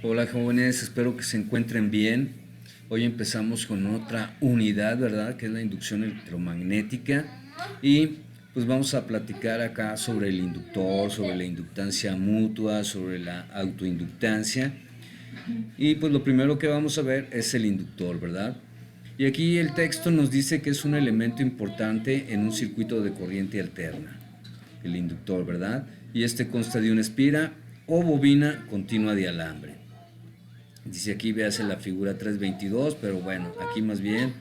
Hola jóvenes, espero que se encuentren bien. Hoy empezamos con otra unidad, ¿verdad? Que es la inducción electromagnética. Y pues vamos a platicar acá sobre el inductor, sobre la inductancia mutua, sobre la autoinductancia. Y pues lo primero que vamos a ver es el inductor, ¿verdad? Y aquí el texto nos dice que es un elemento importante en un circuito de corriente alterna, el inductor, ¿verdad? Y este consta de una espira o bobina continua de alambre. Dice aquí, véase la figura 322, pero bueno, aquí más bien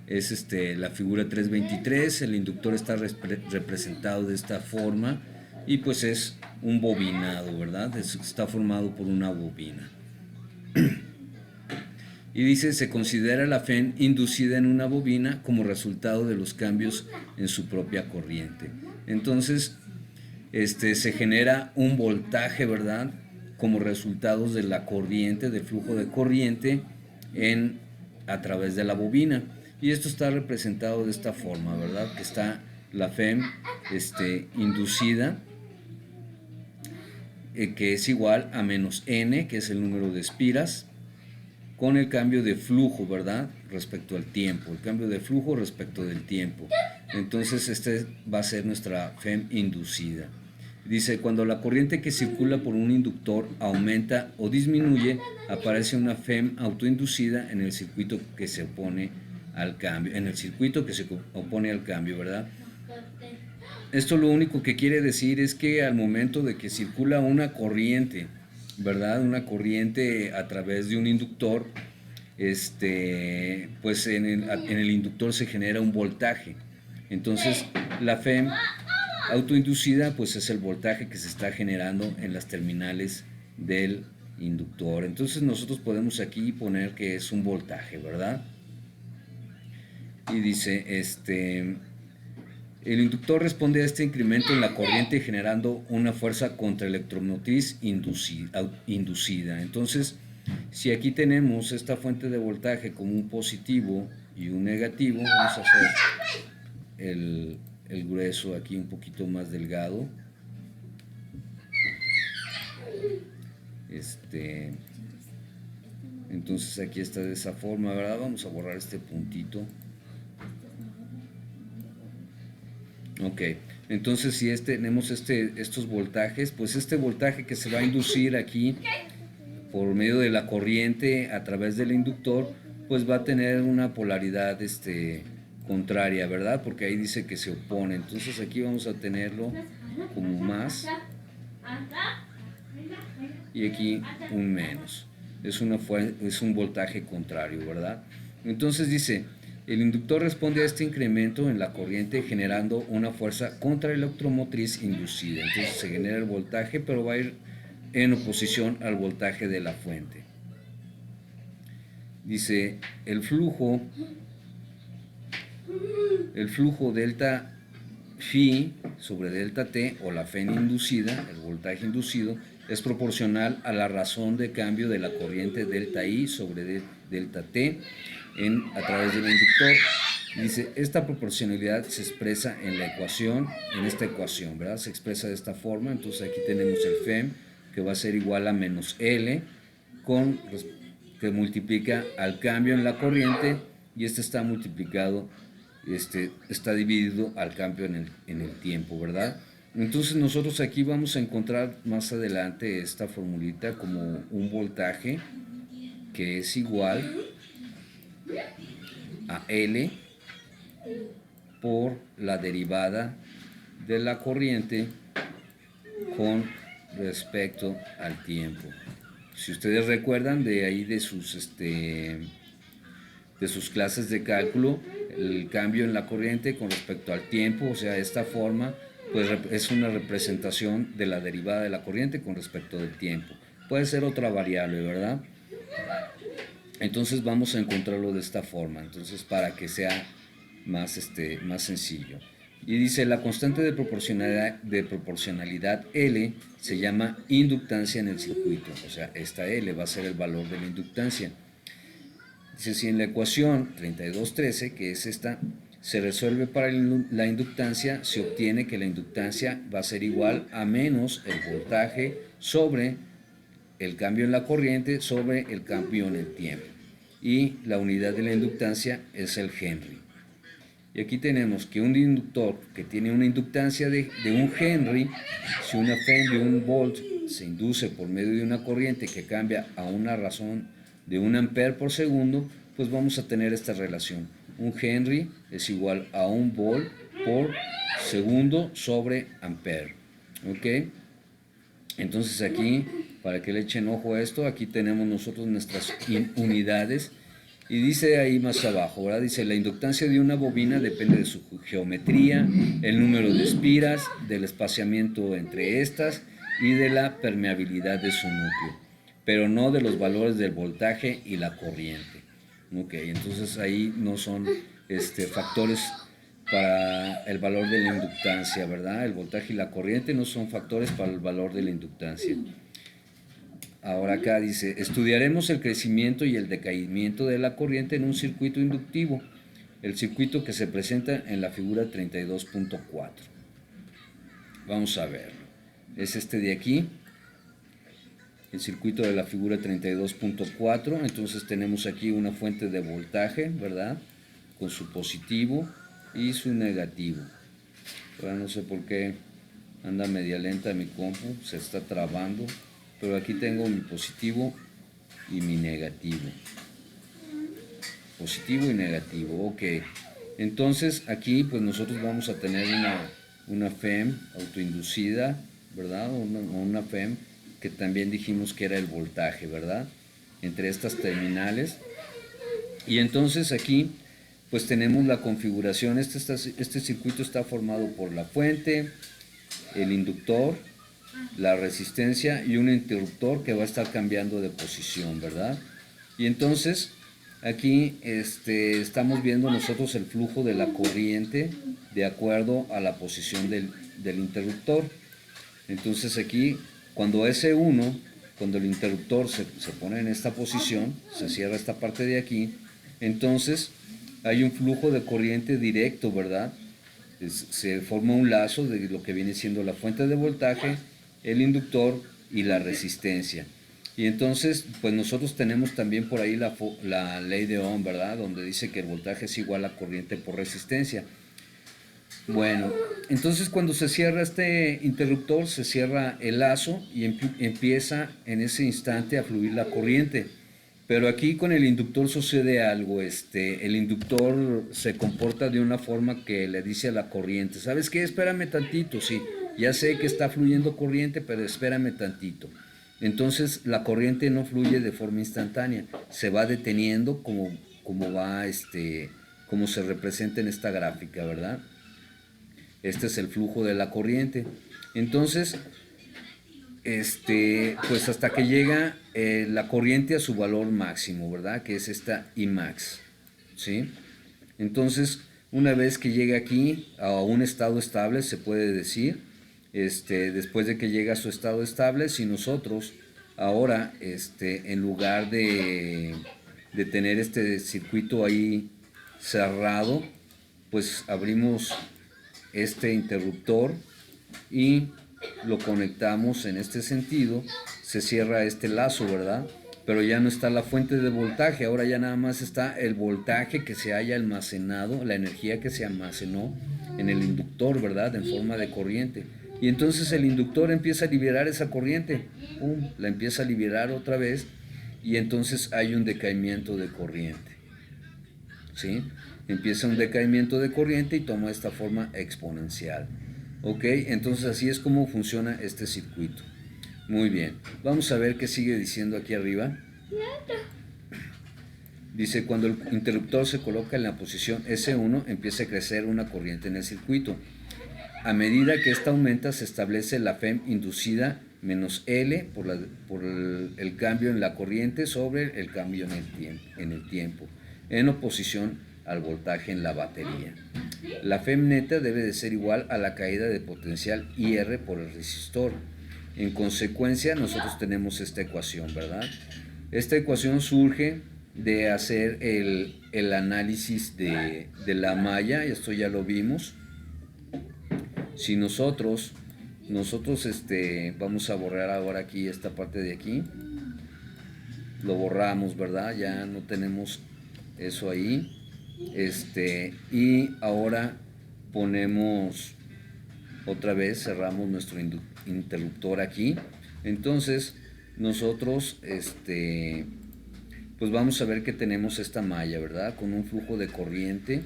es la figura 323. El inductor está representado de esta forma y pues es un bobinado, ¿verdad? Está formado por una bobina. Y dice, se considera la FEN inducida en una bobina como resultado de los cambios en su propia corriente. Entonces, se genera un voltaje, ¿verdad? Como resultados de la corriente, del flujo de corriente a través de la bobina. Y esto está representado de esta forma, ¿verdad? Que está la FEM inducida, que es igual a menos N, que es el número de espiras, con el cambio de flujo, ¿verdad? Respecto al tiempo, el cambio de flujo respecto del tiempo. Entonces, va a ser nuestra FEM inducida. Dice, cuando la corriente que circula por un inductor aumenta o disminuye, aparece una FEM autoinducida en el circuito que se opone al cambio, ¿verdad? Esto lo único que quiere decir es que al momento de que circula una corriente, ¿verdad? Una corriente a través de un inductor, pues en el inductor se genera un voltaje. Entonces, la FEM autoinducida pues es el voltaje que se está generando en las terminales del inductor. Entonces nosotros podemos aquí poner que es un voltaje, ¿verdad? Y dice, el inductor responde a este incremento en la corriente generando una fuerza contraelectromotriz inducida. Entonces, si aquí tenemos esta fuente de voltaje como un positivo y un negativo, vamos a hacer el grueso aquí un poquito más delgado. Entonces aquí está de esa forma, ¿verdad? Vamos a borrar este puntito. Ok, entonces si tenemos estos voltajes, pues este voltaje que se va a inducir aquí por medio de la corriente a través del inductor, pues va a tener una polaridad contraria, ¿verdad? Porque ahí dice que se opone. Entonces aquí vamos a tenerlo como más y aquí un menos. Es un voltaje contrario, ¿verdad? Entonces dice, el inductor responde a este incremento en la corriente generando una fuerza contraelectromotriz inducida. Entonces se genera el voltaje, pero va a ir en oposición al voltaje de la fuente. Dice, el flujo delta phi sobre delta t, o la FEN inducida, el voltaje inducido, es proporcional a la razón de cambio de la corriente delta I sobre delta T a través del inductor. Dice, esta proporcionalidad se expresa en esta ecuación, ¿verdad? Se expresa de esta forma. Entonces aquí tenemos el FEM, que va a ser igual a menos L, que multiplica al cambio en la corriente, y está multiplicado, está dividido al cambio en el tiempo, ¿verdad? Entonces nosotros aquí vamos a encontrar más adelante esta formulita como un voltaje que es igual a L por la derivada de la corriente con respecto al tiempo. Si ustedes recuerdan de ahí de sus clases de cálculo, el cambio en la corriente con respecto al tiempo, o sea, esta forma, pues es una representación de la derivada de la corriente con respecto del tiempo. Puede ser otra variable, ¿verdad? Entonces vamos a encontrarlo de esta forma, entonces para que sea más sencillo. Y dice, la constante de proporcionalidad L se llama inductancia en el circuito, o sea, esta L va a ser el valor de la inductancia. Dice, si en la ecuación 3213, que es esta, se resuelve para la inductancia, se obtiene que la inductancia va a ser igual a menos el voltaje sobre el cambio en la corriente sobre el cambio en el tiempo. Y la unidad de la inductancia es el Henry. Y aquí tenemos que un inductor que tiene una inductancia de 1 Henry, si una FEM de 1 volt se induce por medio de una corriente que cambia a una razón de 1 ampere por segundo, pues vamos a tener esta relación. 1 Henry es igual a 1 volt por segundo sobre ampere. ¿Ok? Entonces aquí, para que le echen ojo a esto, aquí tenemos nosotros nuestras unidades. Y dice ahí más abajo, ¿verdad? Dice, la inductancia de una bobina depende de su geometría, el número de espiras, del espaciamiento entre estas y de la permeabilidad de su núcleo, pero no de los valores del voltaje y la corriente. Ok, entonces ahí no son factores para el valor de la inductancia, ¿verdad? El voltaje y la corriente no son factores para el valor de la inductancia. Ahora acá dice, estudiaremos el crecimiento y el decaimiento de la corriente en un circuito inductivo, el circuito que se presenta en la figura 32.4. Vamos a verlo. Es este de aquí, el circuito de la figura 32.4. Entonces tenemos aquí una fuente de voltaje, ¿verdad? Con su positivo y su negativo. Ahora no sé por qué anda media lenta mi compu, se está trabando. Pero aquí tengo mi positivo y mi negativo. Positivo y negativo, ok. Entonces aquí pues nosotros vamos a tener una FEM autoinducida, ¿verdad? Una FEM que también dijimos que era el voltaje, ¿verdad? Entre estas terminales. Y entonces aquí pues tenemos la configuración. Este circuito está formado por la fuente, el inductor, la resistencia y un interruptor que va a estar cambiando de posición, ¿verdad? Y entonces aquí estamos viendo nosotros el flujo de la corriente de acuerdo a la posición del interruptor. Entonces aquí cuando S1, cuando el interruptor se pone en esta posición, se cierra esta parte de aquí, entonces hay un flujo de corriente directo, ¿verdad? Se forma un lazo de lo que viene siendo la fuente de voltaje, el inductor y la resistencia. Y entonces, pues nosotros tenemos también por ahí la ley de Ohm, ¿verdad? Donde dice que el voltaje es igual a corriente por resistencia. Bueno, entonces cuando se cierra este interruptor, se cierra el lazo y empieza en ese instante a fluir la corriente. Pero aquí con el inductor sucede algo, el inductor se comporta de una forma que le dice a la corriente, ¿sabes qué? Espérame tantito, sí, ya sé que está fluyendo corriente, pero espérame tantito. Entonces la corriente no fluye de forma instantánea, se va deteniendo como se representa en esta gráfica, ¿verdad? Este es el flujo de la corriente. Entonces, pues hasta que llega la corriente a su valor máximo, ¿verdad? Que es esta Imax, ¿sí? Entonces, una vez que llega aquí a un estado estable, se puede decir, después de que llega a su estado estable, si nosotros ahora, en lugar de tener este circuito ahí cerrado, pues abrimos este interruptor y lo conectamos en este sentido, se cierra este lazo, ¿verdad? Pero ya no está la fuente de voltaje, ahora ya nada más está el voltaje que se haya almacenado, la energía que se almacenó en el inductor, ¿verdad? En forma de corriente. Y entonces el inductor empieza a liberar esa corriente, ¡pum!, la empieza a liberar otra vez y entonces hay un decaimiento de corriente, ¿sí? Empieza un decaimiento de corriente y toma esta forma exponencial. Ok, entonces así es como funciona este circuito. Muy bien, vamos a ver qué sigue diciendo aquí arriba. Dice, cuando el interruptor se coloca en la posición S1, empieza a crecer una corriente en el circuito. A medida que esta aumenta, se establece la FEM inducida menos L por el cambio en la corriente sobre el cambio en el tiempo, en oposición al voltaje en la batería. La FEM neta debe de ser igual a la caída de potencial IR por el resistor. En consecuencia, nosotros tenemos esta ecuación, ¿verdad? Esta ecuación surge de hacer el análisis de la malla, esto ya lo vimos. Si nosotros vamos a borrar ahora aquí esta parte de aquí, lo borramos, ¿verdad? Ya no tenemos eso ahí. Y ahora ponemos otra vez, cerramos nuestro interruptor aquí. Entonces nosotros pues vamos a ver que tenemos esta malla, ¿verdad? Con un flujo de corriente,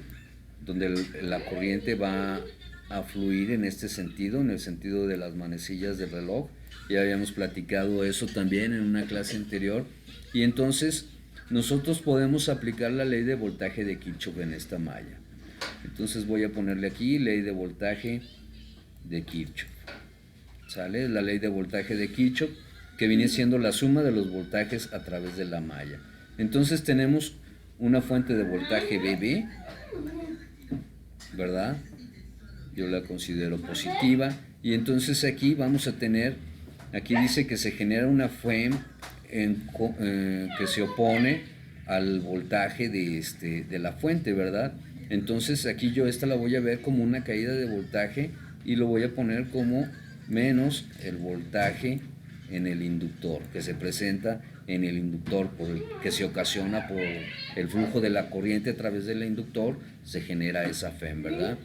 donde la corriente va a fluir en este sentido, en el sentido de las manecillas del reloj. Ya habíamos platicado eso también en una clase anterior. Y entonces nosotros podemos aplicar la ley de voltaje de Kirchhoff en esta malla. Entonces voy a ponerle aquí ley de voltaje de Kirchhoff. ¿Sale? La ley de voltaje de Kirchhoff, que viene siendo la suma de los voltajes a través de la malla. Entonces tenemos una fuente de voltaje BB, ¿verdad? Yo la considero positiva. Y entonces aquí vamos a tener, aquí dice que se genera una FEM que se opone al voltaje de la fuente, ¿verdad? Entonces aquí yo esta la voy a ver como una caída de voltaje y lo voy a poner como menos el voltaje en el inductor, que se presenta en el inductor, que se ocasiona por el flujo de la corriente a través del inductor, se genera esa FEM, ¿verdad?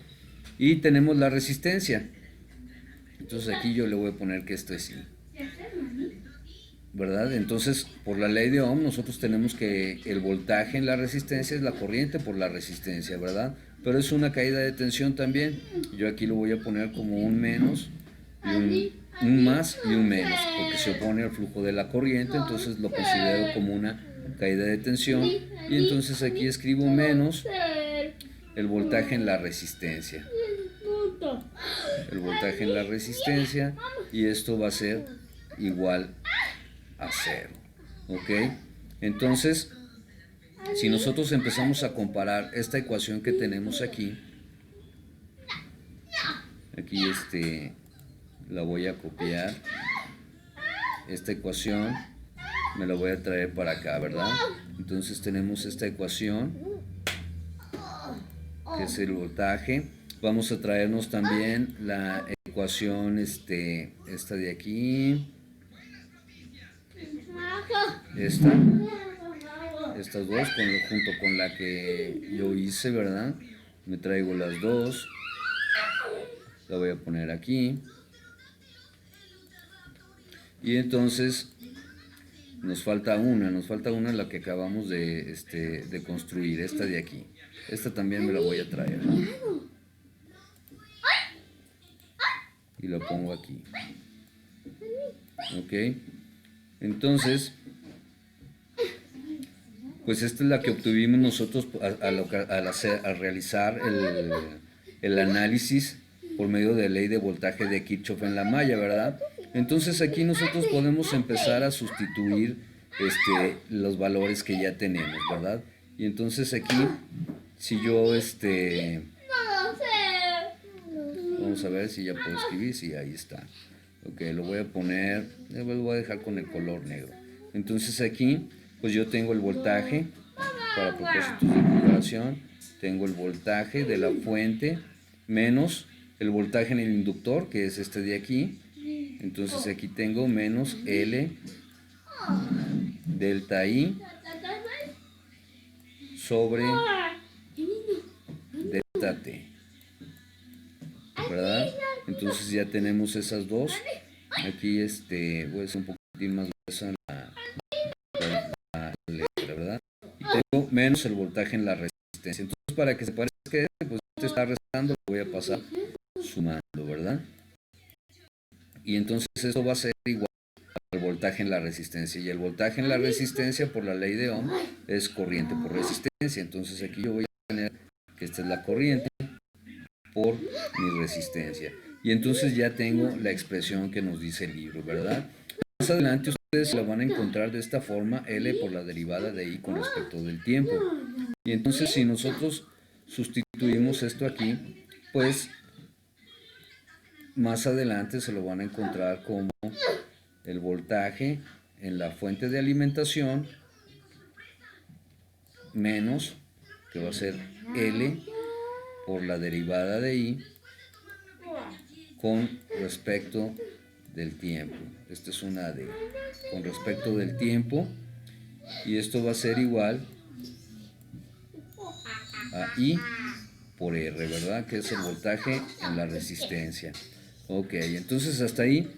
Y tenemos la resistencia. Entonces aquí yo le voy a poner que esto es I, ¿verdad? Entonces, por la ley de Ohm, nosotros tenemos que el voltaje en la resistencia es la corriente por la resistencia, ¿verdad? Pero es una caída de tensión también. Yo aquí lo voy a poner como un menos y un más y un menos, porque se opone al flujo de la corriente, entonces lo considero como una caída de tensión. Y entonces aquí escribo menos el voltaje en la resistencia. El voltaje en la resistencia, y esto va a ser igual a 0. ¿Ok? Entonces, si nosotros empezamos a comparar esta ecuación que tenemos aquí la voy a copiar, esta ecuación me la voy a traer para acá, ¿verdad? Entonces tenemos esta ecuación, que es el voltaje. Vamos a traernos también la ecuación, esta de aquí, estas dos, junto con la que yo hice, ¿verdad? Me traigo las dos, la voy a poner aquí. Y entonces nos falta una, la que acabamos de construir, esta de aquí. Esta también me la voy a traer. Y la pongo aquí. Ok. Entonces, pues esta es la que obtuvimos nosotros al realizar el análisis por medio de la ley de voltaje de Kirchhoff en la malla, ¿verdad? Entonces aquí nosotros podemos empezar a sustituir los valores que ya tenemos, ¿verdad? Y entonces aquí, si yo vamos a ver si ya puedo escribir, sí, ahí está. Ok, lo voy a poner, lo voy a dejar con el color negro. Entonces aquí, pues yo tengo el voltaje, para propósitos de comparación, tengo el voltaje de la fuente menos el voltaje en el inductor, que es este de aquí. Entonces aquí tengo menos L delta I sobre delta T, ¿verdad? Entonces ya tenemos esas dos. Aquí voy a hacer un poquitín más gruesa la letra, ¿verdad? Y tengo menos el voltaje en la resistencia. Entonces, para que se parezca, pues este está restando, lo voy a pasar sumando, ¿verdad? Y entonces esto va a ser igual al voltaje en la resistencia. Y el voltaje en la resistencia, por la ley de Ohm, es corriente por resistencia. Entonces aquí yo voy a tener que esta es la corriente por mi resistencia. Y entonces ya tengo la expresión que nos dice el libro, ¿verdad? Más adelante ustedes la van a encontrar de esta forma, L por la derivada de I con respecto del tiempo. Y entonces si nosotros sustituimos esto aquí, pues más adelante se lo van a encontrar como el voltaje en la fuente de alimentación menos, que va a ser L por la derivada de I con respecto del tiempo. Esta es una D. Con respecto del tiempo. y esto va a ser igual a I por R, ¿verdad? Que es el voltaje en la resistencia. Ok, entonces hasta ahí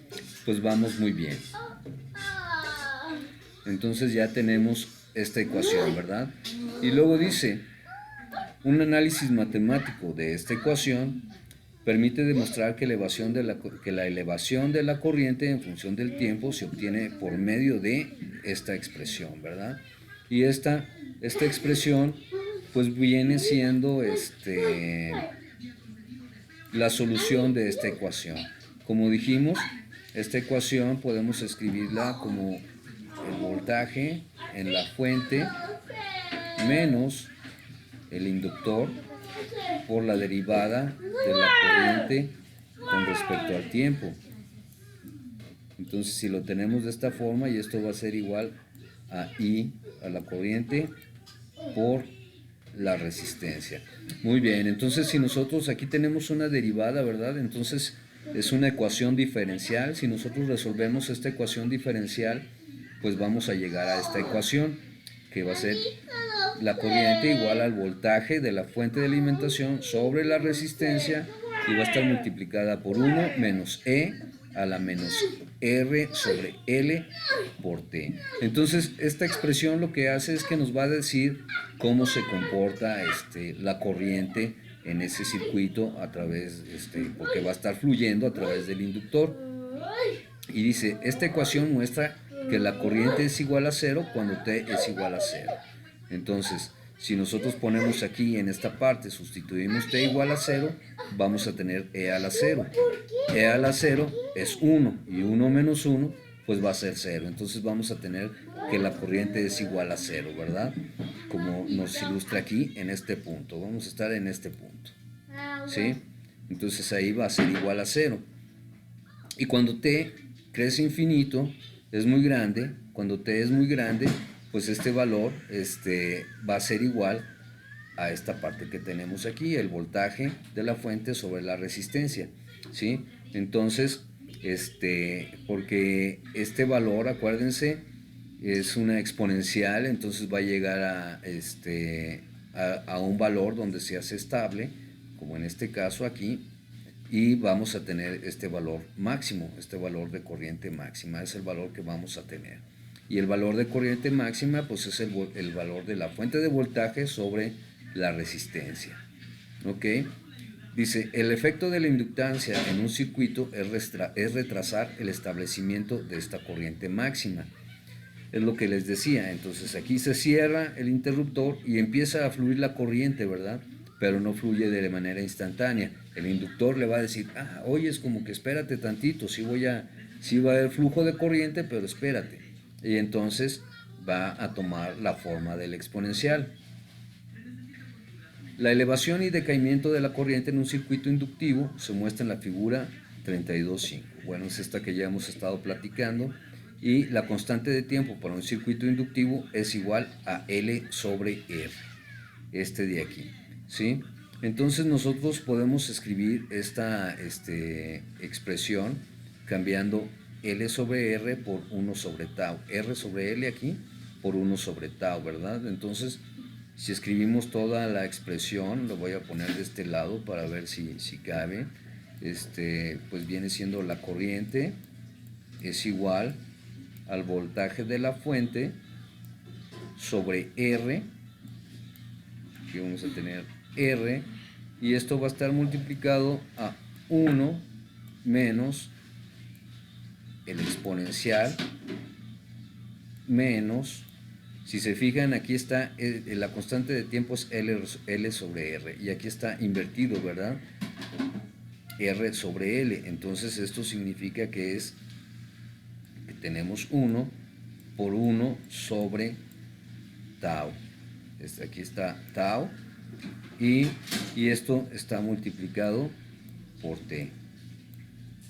pues vamos muy bien. Entonces ya tenemos esta ecuación, ¿verdad? Y luego dice, un análisis matemático de esta ecuación permite demostrar que la elevación de la corriente en función del tiempo se obtiene por medio de esta expresión, ¿verdad? Y esta expresión pues viene siendo la solución de esta ecuación. Como dijimos, esta ecuación podemos escribirla como el voltaje en la fuente menos el inductor por la derivada de la corriente con respecto al tiempo. Entonces, si lo tenemos de esta forma, y esto va a ser igual a I, a la corriente, por la resistencia. Muy bien, entonces si nosotros aquí tenemos una derivada, ¿verdad? Entonces es una ecuación diferencial. Si nosotros resolvemos esta ecuación diferencial, pues vamos a llegar a esta ecuación, que va a ser la corriente igual al voltaje de la fuente de alimentación sobre la resistencia, y va a estar multiplicada por 1 menos E a la menos R sobre L por T. Entonces esta expresión lo que hace es que nos va a decir cómo se comporta la corriente en ese circuito a través, porque va a estar fluyendo a través del inductor. Y dice, esta ecuación muestra que la corriente es igual a 0 cuando T es igual a 0. Entonces, si nosotros ponemos aquí en esta parte, sustituimos T igual a 0, vamos a tener E a la 0. E a la 0 es 1, y 1 menos 1 pues va a ser 0. Entonces vamos a tener que la corriente es igual a 0, ¿verdad? Como nos ilustra aquí en este punto. Vamos a estar en este punto, ¿sí? Entonces ahí va a ser igual a 0. Y cuando T crece infinito, es muy grande, cuando T es muy grande, pues este valor va a ser igual a esta parte que tenemos aquí, el voltaje de la fuente sobre la resistencia, ¿sí? Entonces, porque este valor, acuérdense, es una exponencial, entonces va a llegar a un valor donde se hace estable, como en este caso aquí, y vamos a tener este valor máximo, este valor de corriente máxima, es el valor que vamos a tener. Y el valor de corriente máxima pues es el valor de la fuente de voltaje sobre la resistencia. ¿Ok? Dice, el efecto de la inductancia en un circuito es retrasar el establecimiento de esta corriente máxima. Es lo que les decía, entonces aquí se cierra el interruptor y empieza a fluir la corriente, ¿verdad? Pero no fluye de manera instantánea. El inductor le va a decir, oye, es como que espérate tantito, sí va a haber flujo de corriente, pero espérate. Y entonces va a tomar la forma del exponencial. La elevación y decaimiento de la corriente en un circuito inductivo se muestra en la figura 32.5. Bueno, es esta que ya hemos estado platicando. Y la constante de tiempo para un circuito inductivo es igual a L sobre R, de aquí, ¿sí? Entonces nosotros podemos escribir esta expresión cambiando L sobre R por 1 sobre tau, R sobre L aquí por 1 sobre tau, ¿verdad? Entonces, si escribimos toda la expresión, lo voy a poner de este lado para ver si cabe, pues viene siendo la corriente es igual al voltaje de la fuente sobre R, aquí vamos a tener R, y esto va a estar multiplicado a 1 menos el exponencial menos, si se fijan aquí está la constante de tiempo es L sobre R, y aquí está invertido, ¿verdad? R sobre L, entonces esto significa que tenemos 1 por 1 sobre tau. Aquí está tau y esto está multiplicado por T.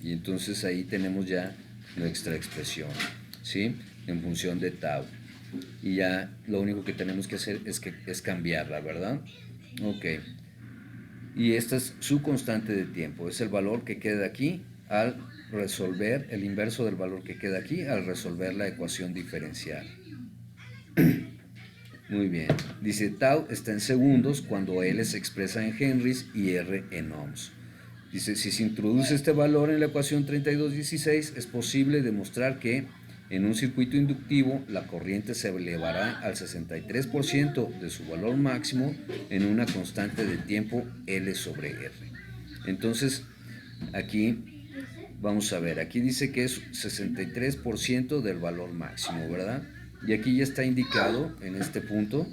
Y entonces ahí tenemos ya nuestra expresión, ¿sí? En función de tau. Y ya lo único que tenemos que hacer es cambiarla, ¿verdad? Ok. Y esta es su constante de tiempo, es el valor que queda aquí al resolver, el inverso del valor que queda aquí al resolver la ecuación diferencial. Muy bien. Dice, tau está en segundos cuando L se expresa en henries y R en ohms. Dice, si se introduce este valor en la ecuación 3216, es posible demostrar que en un circuito inductivo la corriente se elevará al 63% de su valor máximo en una constante de tiempo L sobre R. Entonces, aquí vamos a ver, aquí dice que es 63% del valor máximo, ¿verdad? Y aquí ya está indicado en este punto,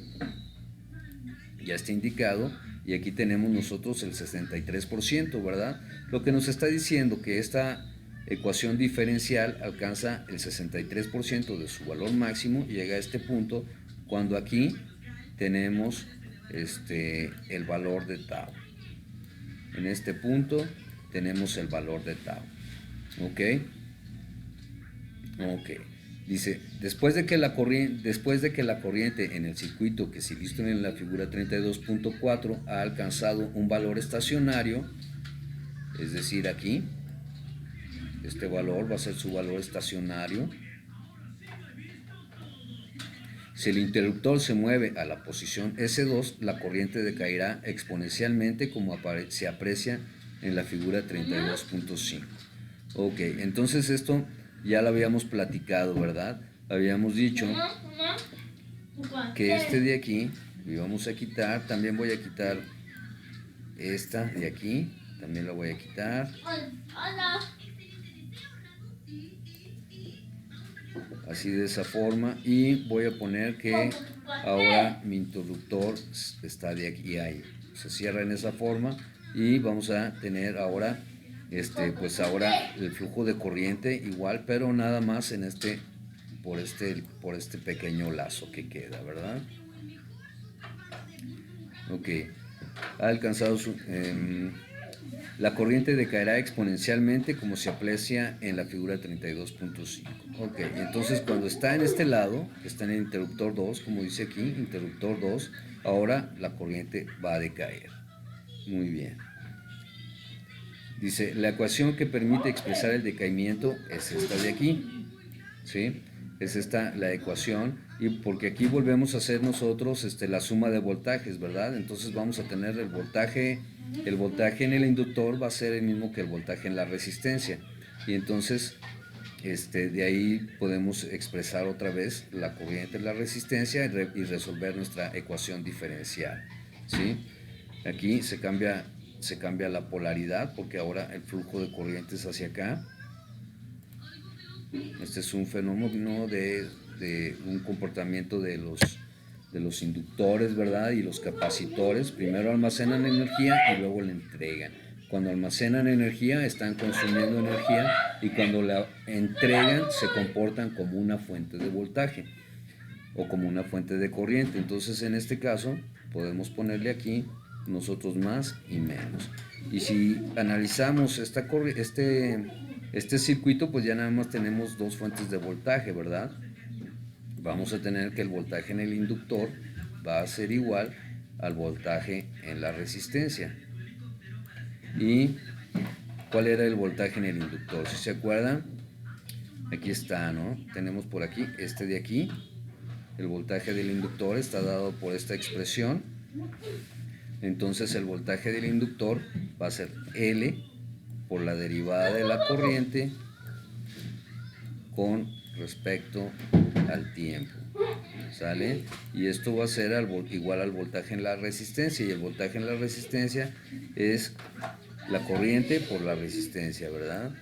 ya está indicado, y aquí tenemos nosotros el 63%, ¿verdad? Lo que nos está diciendo que esta ecuación diferencial alcanza el 63% de su valor máximo y llega a este punto cuando aquí tenemos el valor de tau. En este punto tenemos el valor de tau. ¿Ok? Ok. Dice, después de que la corriente en el circuito que se ilustra en la figura 32.4 ha alcanzado un valor estacionario, es decir, aquí, este valor va a ser su valor estacionario. Si el interruptor se mueve a la posición S2, la corriente decaerá exponencialmente como se aprecia en la figura 32.5. Ok, entonces esto ya lo habíamos platicado, ¿verdad? Habíamos dicho que este de aquí lo íbamos a quitar. También voy a quitar esta de aquí, también la voy a quitar. Así de esa forma, y voy a poner que ahora mi interruptor está de aquí a ahí. Se cierra en esa forma y vamos a tener ahora pues ahora el flujo de corriente igual, pero nada más en por este pequeño lazo que queda, ¿verdad? Ok, ha alcanzado la corriente decaerá exponencialmente como se aprecia en la figura 32.5. Ok, entonces cuando está en este lado, que está en el interruptor 2, como dice aquí, interruptor 2, ahora la corriente va a decaer. Muy bien. Dice, la ecuación que permite expresar el decaimiento es esta de aquí. ¿Sí? Es esta la ecuación, y porque aquí volvemos a hacer nosotros la suma de voltajes, ¿verdad? Entonces vamos a tener el voltaje en el inductor va a ser el mismo que el voltaje en la resistencia, y entonces de ahí podemos expresar otra vez la corriente en la resistencia y resolver nuestra ecuación diferencial, ¿sí? Aquí se cambia la polaridad porque ahora el flujo de corriente es hacia acá. Este es un fenómeno de un comportamiento de los inductores, ¿verdad? Y los capacitores. Primero almacenan energía y luego la entregan. Cuando almacenan energía están consumiendo energía, y cuando la entregan se comportan como una fuente de voltaje o como una fuente de corriente. Entonces en este caso podemos ponerle aquí nosotros más y menos. Y si analizamos este circuito, pues ya nada más tenemos dos fuentes de voltaje, ¿verdad? Vamos a tener que el voltaje en el inductor va a ser igual al voltaje en la resistencia. ¿Y cuál era el voltaje en el inductor? Si se acuerdan, aquí está, ¿no? Tenemos por aquí, de aquí, el voltaje del inductor está dado por esta expresión. Entonces el voltaje del inductor va a ser L por la derivada de la corriente con respecto al tiempo, ¿sale? Y esto va a ser igual al voltaje en la resistencia, y el voltaje en la resistencia es la corriente por la resistencia, ¿verdad?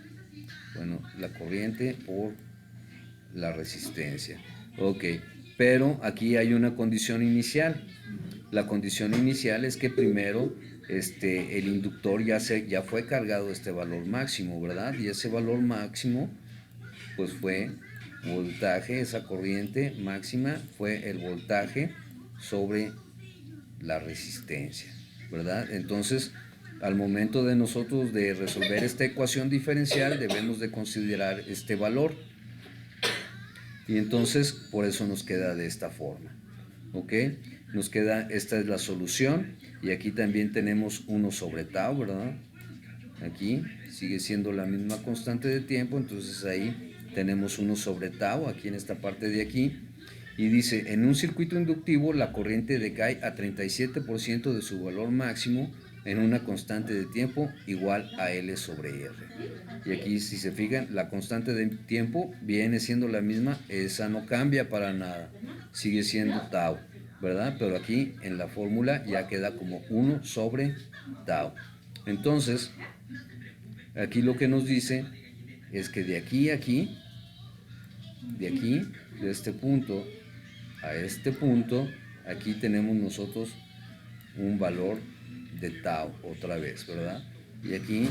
Bueno, la corriente por la resistencia. Ok, pero aquí hay una condición inicial. La condición inicial es que primero el inductor ya fue cargado este valor máximo, ¿verdad? Y ese valor máximo pues fue voltaje, esa corriente máxima fue el voltaje sobre la resistencia, ¿verdad? Entonces, al momento de nosotros de resolver esta ecuación diferencial, debemos de considerar este valor. Y entonces, por eso nos queda de esta forma, ¿ok? Nos queda, esta es la solución, y aquí también tenemos 1 sobre tau, ¿verdad? Aquí sigue siendo la misma constante de tiempo, entonces ahí tenemos 1 sobre tau, aquí en esta parte de aquí. Y dice, en un circuito inductivo la corriente decae a 37% de su valor máximo en una constante de tiempo igual a L sobre R. Y aquí, si se fijan, la constante de tiempo viene siendo la misma, esa no cambia para nada, sigue siendo tau, ¿verdad? Pero aquí en la fórmula ya queda como 1 sobre tau. Entonces, aquí lo que nos dice es que de aquí a aquí, de este punto a este punto, aquí tenemos nosotros un valor de tau otra vez, ¿verdad? Y aquí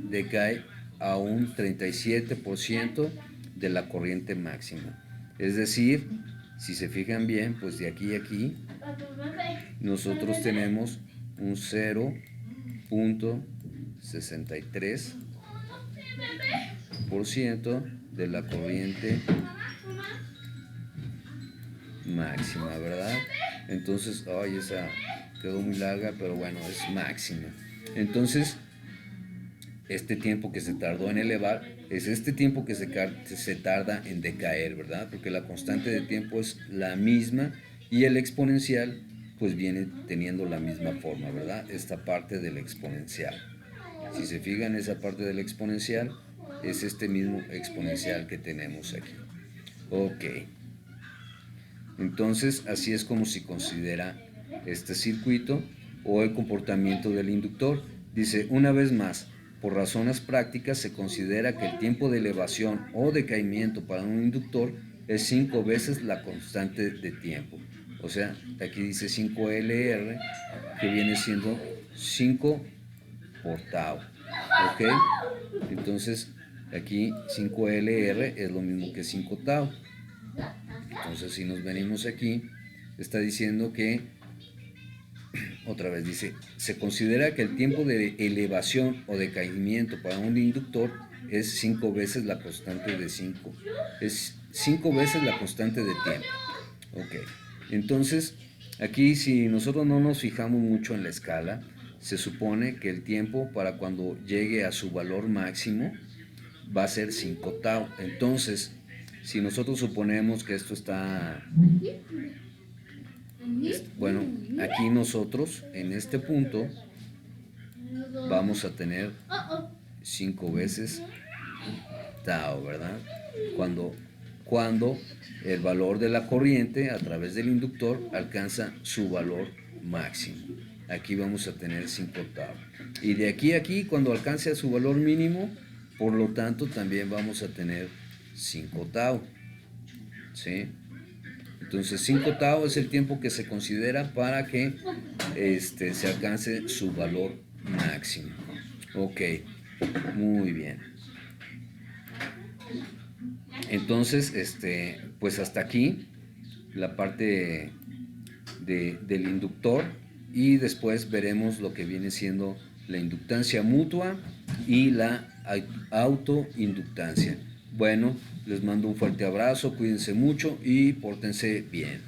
decae a un 37% de la corriente máxima. Es decir, si se fijan bien, pues de aquí a aquí nosotros tenemos un 0.63% de la corriente máxima, ¿verdad? Entonces, ay, esa quedó muy larga, pero bueno, es máxima. Entonces, este tiempo que se tardó en elevar es este tiempo que se tarda en decaer, ¿verdad? Porque la constante de tiempo es la misma y el exponencial pues viene teniendo la misma forma, ¿verdad? Esta parte del exponencial. Si se fijan, esa parte del exponencial es este mismo exponencial que tenemos aquí. Ok. Entonces, así es como se considera este circuito o el comportamiento del inductor. Dice, una vez más, por razones prácticas se considera que el tiempo de elevación o decaimiento para un inductor es 5 veces la constante de tiempo. O sea, aquí dice 5LR, que viene siendo 5 por tau. ¿Ok? Entonces, aquí 5LR es lo mismo que 5 tau. Entonces, si nos venimos aquí, está diciendo que, otra vez dice, se considera que el tiempo de elevación o decaimiento para un inductor es 5 veces la constante de 5. Es 5 veces la constante de tiempo. Ok. Entonces, aquí si nosotros no nos fijamos mucho en la escala, se supone que el tiempo para cuando llegue a su valor máximo va a ser 5 tau. Entonces, si nosotros suponemos que esto está, bueno, aquí nosotros en este punto vamos a tener 5 veces tau, ¿verdad? Cuando el valor de la corriente a través del inductor alcanza su valor máximo. Aquí vamos a tener 5 tau. Y de aquí a aquí, cuando alcance a su valor mínimo, por lo tanto, también vamos a tener 5 tau. ¿Sí? Entonces 5 tau es el tiempo que se considera para que se alcance su valor máximo. Ok, muy bien. Entonces, pues hasta aquí la parte del inductor, y después veremos lo que viene siendo la inductancia mutua y la autoinductancia. Bueno, les mando un fuerte abrazo, cuídense mucho y pórtense bien.